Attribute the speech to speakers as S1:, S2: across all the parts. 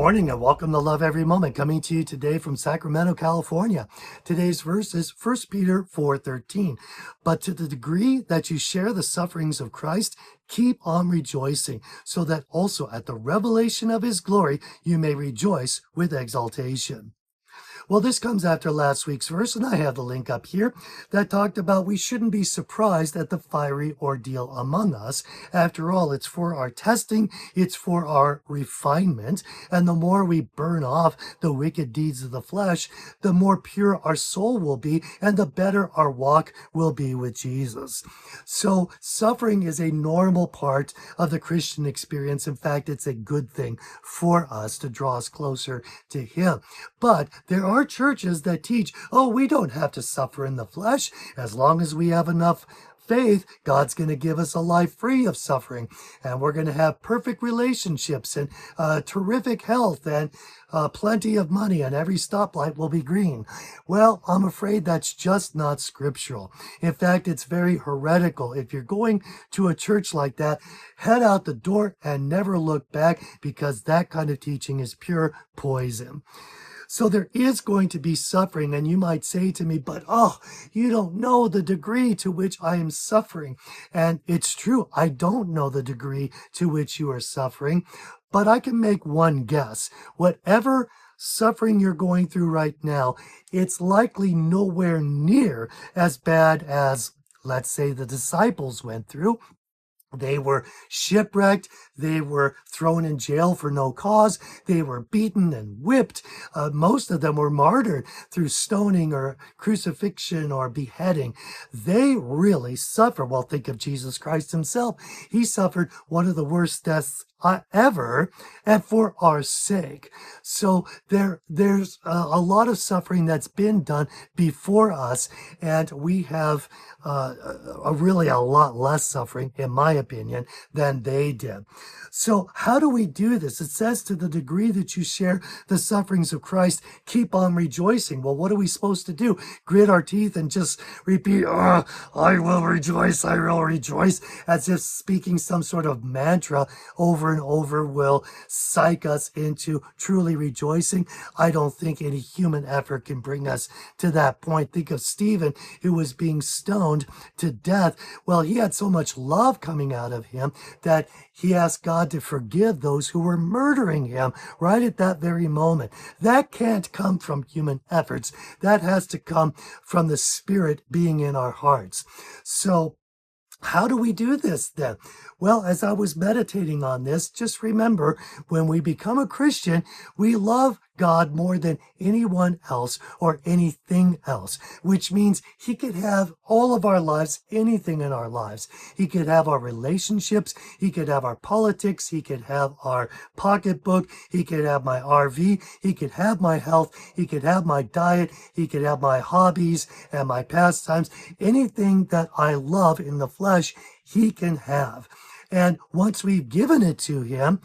S1: morning and welcome to Love Every Moment, coming to you today from Sacramento, California. Today's verse is 1 Peter 4:13. But to the degree that you share the sufferings of Christ, keep on rejoicing, so that also at the revelation of his glory you may rejoice with exultation. Well, this comes after last week's verse, and I have the link up here that talked about we shouldn't be surprised at the fiery ordeal among us. After all, it's for our testing, it's for our refinement, and the more we burn off the wicked deeds of the flesh, the more pure our soul will be, and the better our walk will be with Jesus. So suffering is a normal part of the Christian experience. In fact, it's a good thing for us to draw us closer to him. But there are churches that teach, we don't have to suffer in the flesh. As long as we have enough faith, God's going to give us a life free of suffering, and we're going to have perfect relationships and terrific health and plenty of money, and every stoplight will be green. Well, I'm afraid that's just not scriptural. In fact, it's very heretical. If you're going to a church like that, head out the door and never look back, because that kind of teaching is pure poison. So there is going to be suffering, and you might say to me, but you don't know the degree to which I am suffering. And it's true, I don't know the degree to which you are suffering, but I can make one guess. Whatever suffering you're going through right now, it's likely nowhere near as bad as, let's say, the disciples went through. They were shipwrecked. They were thrown in jail for no cause. They were beaten and whipped. Most of them were martyred through stoning or crucifixion or beheading. They really suffer. Well, think of Jesus Christ himself. He suffered one of the worst deaths ever, and for our sake. So there's a lot of suffering that's been done before us, and we have really a lot less suffering, in my opinion, than they did. So how do we do this? It says, to the degree that you share the sufferings of Christ, keep on rejoicing. Well, what are we supposed to do? Grit our teeth and just repeat, I will rejoice, as if speaking some sort of mantra over and over will psych us into truly rejoicing? I don't think any human effort can bring us to that point. Think of Stephen, who was being stoned to death. Well, he had so much love coming out of him that he asked God to forgive those who were murdering him right at that very moment. That can't come from human efforts. That has to come from the Spirit being in our hearts. So how do we do this then? Well, as I was meditating on this, just remember, when we become a Christian, we love God more than anyone else or anything else, which means he could have all of our lives, anything in our lives. He could have our relationships. He could have our politics. He could have our pocketbook. He could have my RV. He could have my health. He could have my diet. He could have my hobbies and my pastimes. Anything that I love in the flesh, he can have. And once we've given it to him,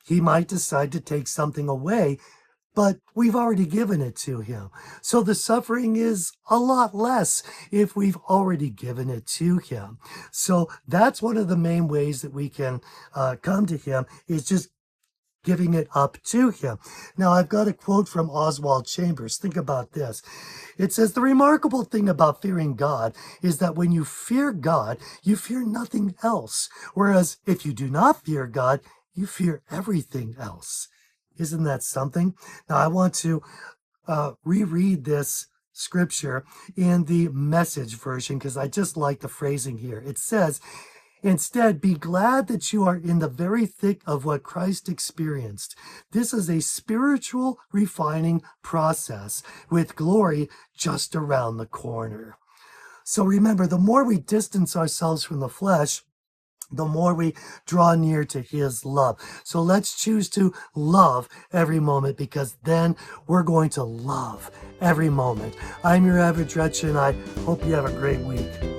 S1: he might decide to take something away, but we've already given it to him. So the suffering is a lot less if we've already given it to him. So that's one of the main ways that we can come to him, is just giving it up to him. Now, I've got a quote from Oswald Chambers. Think about this. It says, the remarkable thing about fearing God is that when you fear God, you fear nothing else. Whereas if you do not fear God, you fear everything else. Isn't that something? Now, I want to reread this scripture in the Message version, because I just like the phrasing here. It says, instead, be glad that you are in the very thick of what Christ experienced. This is a spiritual refining process with glory just around the corner. So remember, the more we distance ourselves from the flesh, the more we draw near to his love. So let's choose to love every moment, because then we're going to love every moment. I'm your average wretch, and I hope you have a great week.